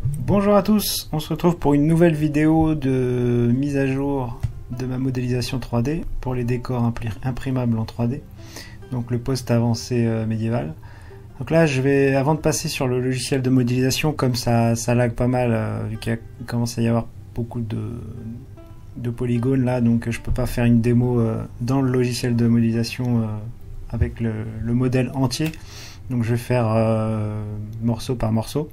Bonjour à tous, on se retrouve pour une nouvelle vidéo de mise à jour de ma modélisation 3D pour les décors imprimables en 3D, donc le post avancé médiéval. Donc là je vais, avant de passer sur le logiciel de modélisation, comme ça lag pas mal vu qu'il commence à y avoir beaucoup de polygones là, donc je peux pas faire une démo dans le logiciel de modélisation avec le modèle entier, donc je vais faire morceau par morceau.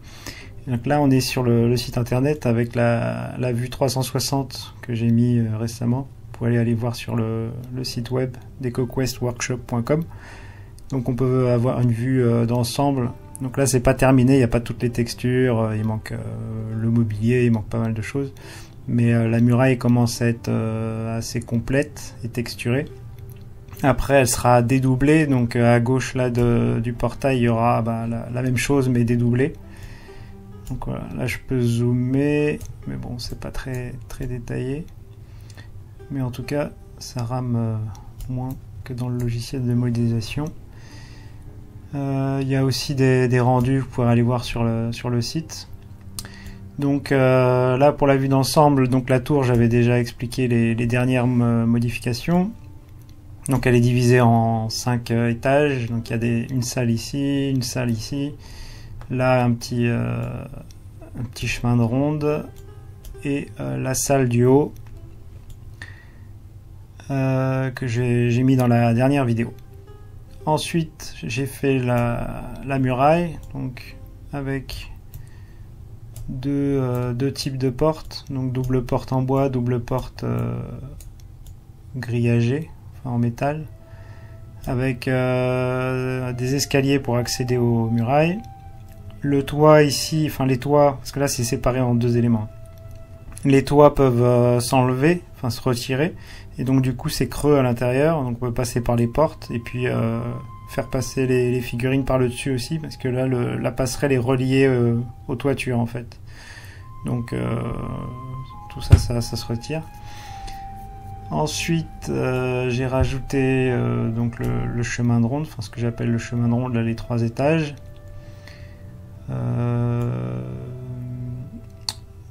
Donc là on est sur le site internet avec la vue 360 que j'ai mis récemment. Vous pouvez aller voir sur le site web decoquestworkshop.com. Donc on peut avoir une vue d'ensemble. Donc là c'est pas terminé, il n'y a pas toutes les textures, il manque le mobilier, il manque pas mal de choses. Mais la muraille commence à être assez complète et texturée. Après elle sera dédoublée, donc à gauche là du portail il y aura la même chose mais dédoublée. Donc voilà, là je peux zoomer, mais bon c'est pas très détaillé. Mais en tout cas ça rame moins que dans le logiciel de modélisation. Il y a aussi des rendus, vous pourrez aller voir sur le site. Donc là pour la vue d'ensemble, donc la tour j'avais déjà expliqué les dernières modifications. Donc elle est divisée en 5 étages, donc il y a une salle ici, une salle ici. Là un petit chemin de ronde et la salle du haut que j'ai mis dans la dernière vidéo. Ensuite j'ai fait la muraille, donc avec deux types de portes, donc double porte en bois, double porte grillagée, enfin en métal, avec des escaliers pour accéder aux murailles. Le toit ici, enfin les toits, parce que là c'est séparé en deux éléments. Les toits peuvent s'enlever, enfin se retirer, et donc du coup c'est creux à l'intérieur, donc on peut passer par les portes, et puis faire passer les figurines par le dessus aussi, parce que là la passerelle est reliée aux toitures en fait. Donc tout ça se retire. Ensuite j'ai rajouté donc le chemin de ronde, enfin ce que j'appelle le chemin de ronde, là les 3 étages.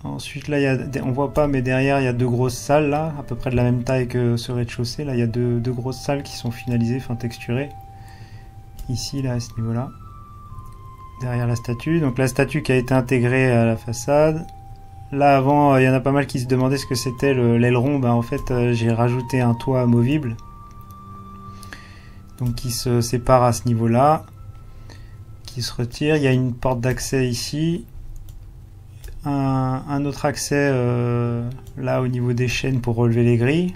Ensuite là on voit pas mais derrière il y a 2 grosses salles là, à peu près de la même taille que ce rez-de-chaussée. Là il y a deux grosses salles qui sont finalisées, enfin texturées. Ici là à ce niveau là, derrière la statue. Donc la statue qui a été intégrée à la façade. Là avant il y en a pas mal qui se demandaient ce que c'était l'aileron. En fait j'ai rajouté un toit amovible, donc qui se sépare à ce niveau là, qui se retire. Il y a une porte d'accès ici, un autre accès là au niveau des chaînes pour relever les grilles,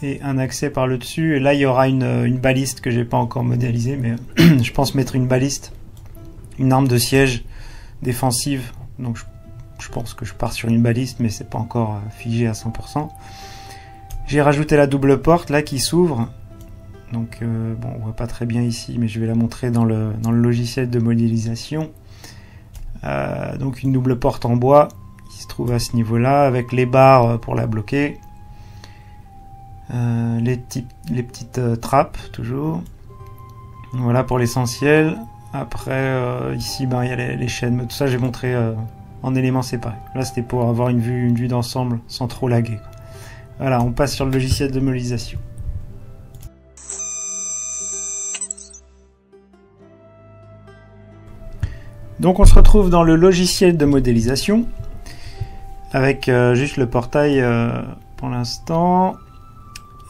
et un accès par le dessus. Et là il y aura une baliste que j'ai pas encore modélisée, mais je pense mettre une baliste, une arme de siège défensive. Donc je pense que je pars sur une baliste, mais c'est pas encore figé à 100%. J'ai rajouté la double porte là qui s'ouvre. Donc bon, on voit pas très bien ici, mais je vais la montrer dans le logiciel de modélisation. Donc une double porte en bois qui se trouve à ce niveau-là, avec les barres pour la bloquer. Les petites trappes toujours. Voilà pour l'essentiel. Après ici il y a les chaînes, mais tout ça j'ai montré en éléments séparés. Là c'était pour avoir une vue d'ensemble sans trop laguer, quoi. Voilà, on passe sur le logiciel de modélisation. Donc on se retrouve dans le logiciel de modélisation avec juste le portail pour l'instant,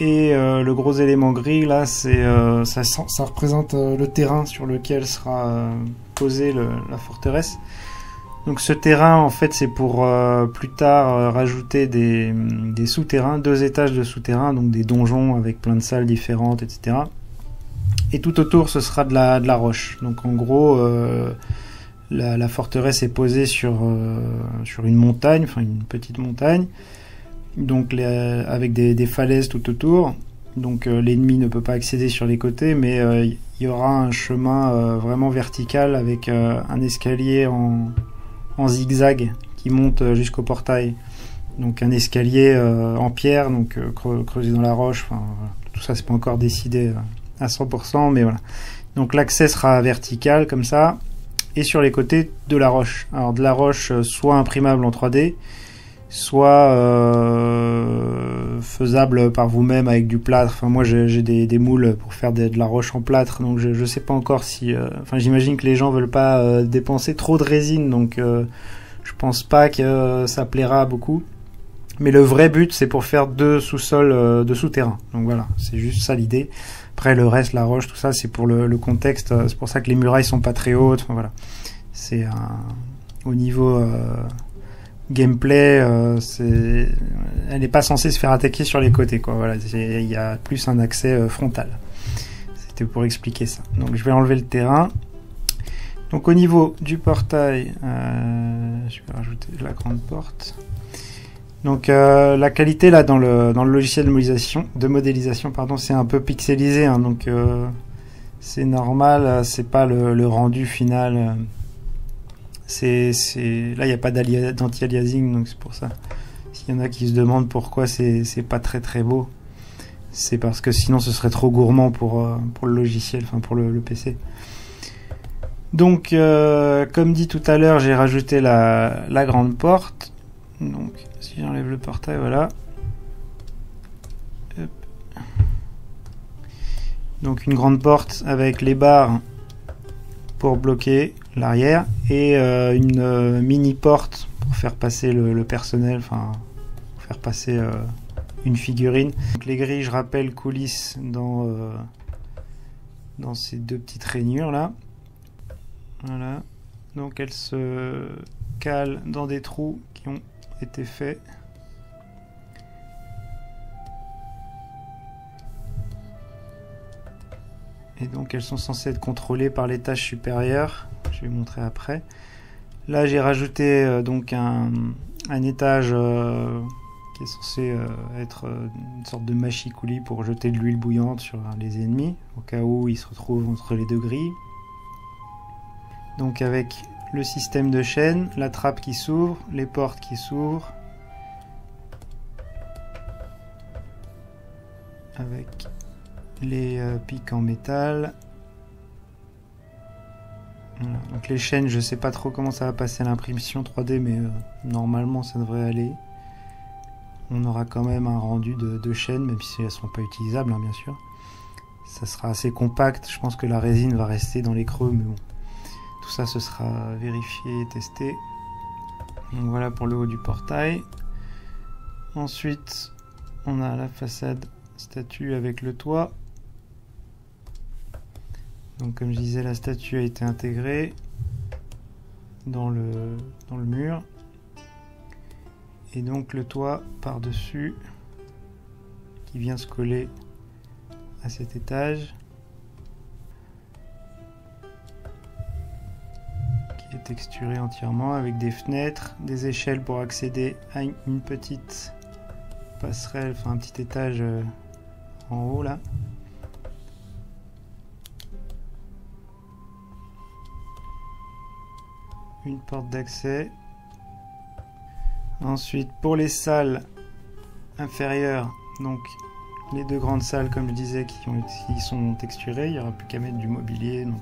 et le gros élément gris là ça représente le terrain sur lequel sera posée la forteresse. Donc ce terrain en fait c'est pour plus tard rajouter des souterrains, 2 étages de souterrains, donc des donjons avec plein de salles différentes, etc. Et tout autour ce sera de la roche. Donc en gros la forteresse est posée sur une montagne, enfin une petite montagne, donc avec des falaises tout autour. Donc l'ennemi ne peut pas accéder sur les côtés, mais il y aura un chemin vraiment vertical avec un escalier en zigzag qui monte jusqu'au portail. Donc un escalier en pierre, donc creusé dans la roche. Enfin, voilà. Tout ça c'est pas encore décidé à 100%, mais voilà. Donc l'accès sera vertical comme ça. et sur les côtés de la roche. Alors de la roche soit imprimable en 3D, soit faisable par vous-même avec du plâtre. Enfin, moi j'ai des moules pour faire de la roche en plâtre, donc je sais pas encore si... Enfin, j'imagine que les gens veulent pas dépenser trop de résine, donc je pense pas que ça plaira à beaucoup. Mais le vrai but, c'est pour faire deux sous-sols de souterrain. Donc voilà, c'est juste ça l'idée. Après, le reste, la roche, tout ça, c'est pour le contexte. C'est pour ça que les murailles sont pas très hautes. Enfin, voilà. C'est au niveau gameplay, elle n'est pas censée se faire attaquer sur les côtés, quoi. Voilà, il y a plus un accès frontal. C'était pour expliquer ça. Donc je vais enlever le terrain. Donc au niveau du portail, je vais rajouter la grande porte. Donc la qualité là dans le logiciel de modélisation, pardon, c'est un peu pixelisé, hein, donc c'est normal, c'est pas le rendu final. Là il n'y a pas d'anti-aliasing, donc c'est pour ça. S'il y en a qui se demandent pourquoi c'est pas très beau, c'est parce que sinon ce serait trop gourmand pour le logiciel, enfin pour le PC. Donc comme dit tout à l'heure, j'ai rajouté la grande porte. Donc si j'enlève le portail, voilà. Hop. Donc une grande porte avec les barres pour bloquer l'arrière et une mini porte pour faire passer le personnel, enfin pour faire passer une figurine. Donc les grilles, je rappelle, coulissent dans ces deux petites rainures là. Voilà. Donc elles se calent dans des trous qui ont été faits. Et donc elles sont censées être contrôlées par l'étage supérieur. Je vais montrer après. Là j'ai rajouté donc un étage qui est censé être une sorte de machicoulis pour jeter de l'huile bouillante sur les ennemis, au cas où ils se retrouvent entre les deux grilles. Donc avec le système de chaîne, la trappe qui s'ouvre, les portes qui s'ouvrent, avec les pics en métal. Voilà. Donc les chaînes, je sais pas trop comment ça va passer à l'impression 3D, mais normalement ça devrait aller. On aura quand même un rendu de chaînes, même si elles sont pas utilisables, hein, bien sûr. Ça sera assez compact, je pense que la résine va rester dans les creux, mais bon. Tout ça, ce sera vérifié et testé. Donc voilà pour le haut du portail. Ensuite, on a la façade statue avec le toit. Donc comme je disais, la statue a été intégrée dans le mur. Et donc le toit par-dessus qui vient se coller à cet étage. Texturé entièrement avec des fenêtres, des échelles pour accéder à une petite passerelle, enfin un petit étage en haut là. Une porte d'accès. Ensuite pour les salles inférieures, donc les deux grandes salles comme je disais qui sont texturées, il n'y aura plus qu'à mettre du mobilier, donc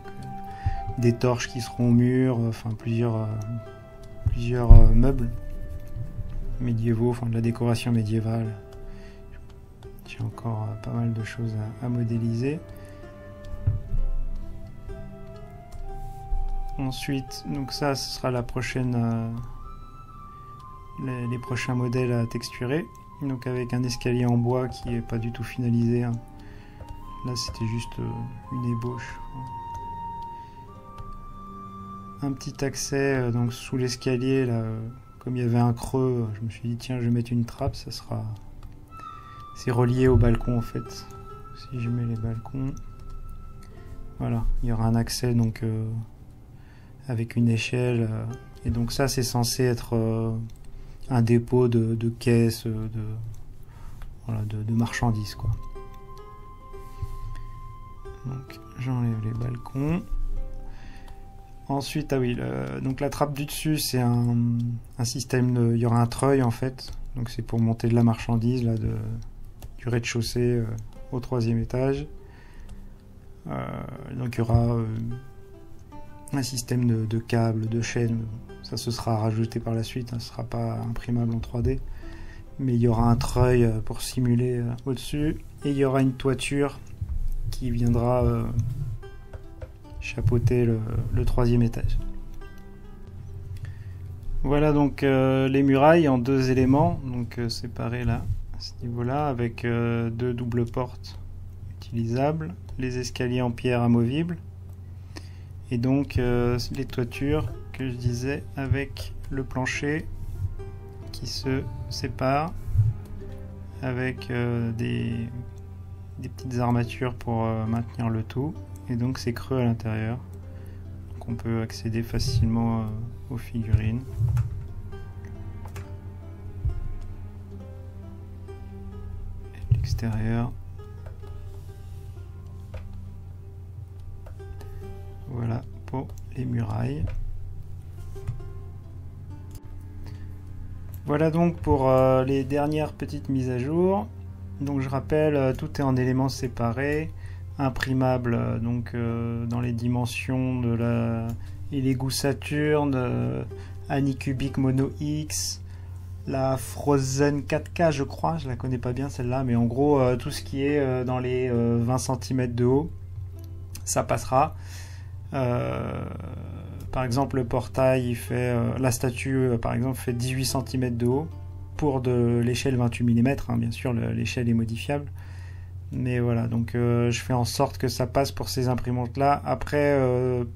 des torches qui seront au mur, enfin plusieurs meubles médiévaux, enfin de la décoration médiévale. J'ai encore pas mal de choses à modéliser. Ensuite, donc ça, ce sera la prochaine, les prochains modèles à texturer. Donc avec un escalier en bois qui est pas du tout finalisé, hein. Là, c'était juste une ébauche. Un petit accès donc sous l'escalier là, comme il y avait un creux, je me suis dit tiens, je vais mettre une trappe, ça sera, c'est relié au balcon en fait. Si je mets les balcons, voilà, il y aura un accès donc avec une échelle et donc ça c'est censé être un dépôt de caisses, de marchandises quoi. Donc j'enlève les balcons. Ensuite, ah oui, donc la trappe du dessus, c'est un système de... Il y aura un treuil en fait, donc c'est pour monter de la marchandise là, du rez-de-chaussée au 3e étage. Donc il y aura un système de câbles, de chaînes. Ça se sera rajouté par la suite, hein, ce ne sera pas imprimable en 3D. Mais il y aura un treuil pour simuler au-dessus. Et il y aura une toiture qui viendra chapeauter le 3e étage. Voilà donc les murailles en 2 éléments, donc séparés là, à ce niveau-là, avec 2 doubles portes utilisables, les escaliers en pierre amovibles, et donc les toitures que je disais avec le plancher qui se sépare avec des petites armatures pour maintenir le tout, et donc c'est creux à l'intérieur, donc on peut accéder facilement aux figurines. Et l'extérieur, voilà pour les murailles. Voilà donc pour les dernières petites mises à jour. Donc je rappelle, tout est en éléments séparés, imprimable donc dans les dimensions de la Lego Saturn, Anycubic Mono X, la Frozen 4K je crois, je la connais pas bien celle-là, mais en gros tout ce qui est dans les 20 cm de haut, ça passera. Par exemple le portail, il fait, la statue par exemple fait 18 cm de haut, pour de l'échelle 28 mm, hein, bien sûr l'échelle est modifiable. Mais voilà, donc je fais en sorte que ça passe pour ces imprimantes là. Après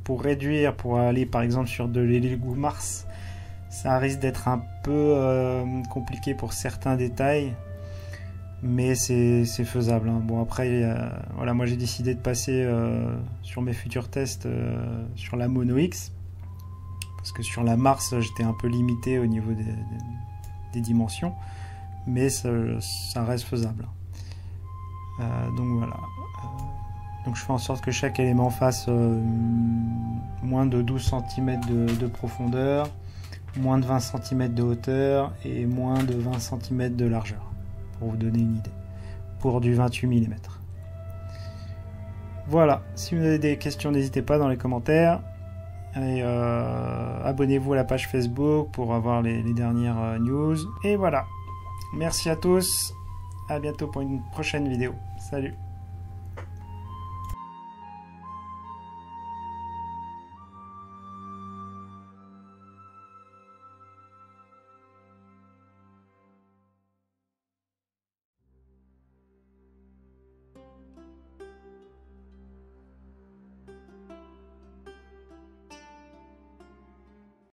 pour réduire, pour aller par exemple sur de Lego Mars, ça risque d'être un peu compliqué pour certains détails, mais c'est faisable, hein. Bon après voilà, moi j'ai décidé de passer sur mes futurs tests sur la Mono X, parce que sur la Mars j'étais un peu limité au niveau des dimensions, mais ça reste faisable. Donc voilà, donc je fais en sorte que chaque élément fasse moins de 12 cm de profondeur, moins de 20 cm de hauteur et moins de 20 cm de largeur, pour vous donner une idée, pour du 28 mm. Voilà, si vous avez des questions, n'hésitez pas dans les commentaires, et abonnez-vous à la page Facebook pour avoir les dernières news. Et voilà, merci à tous, à bientôt pour une prochaine vidéo. Salut.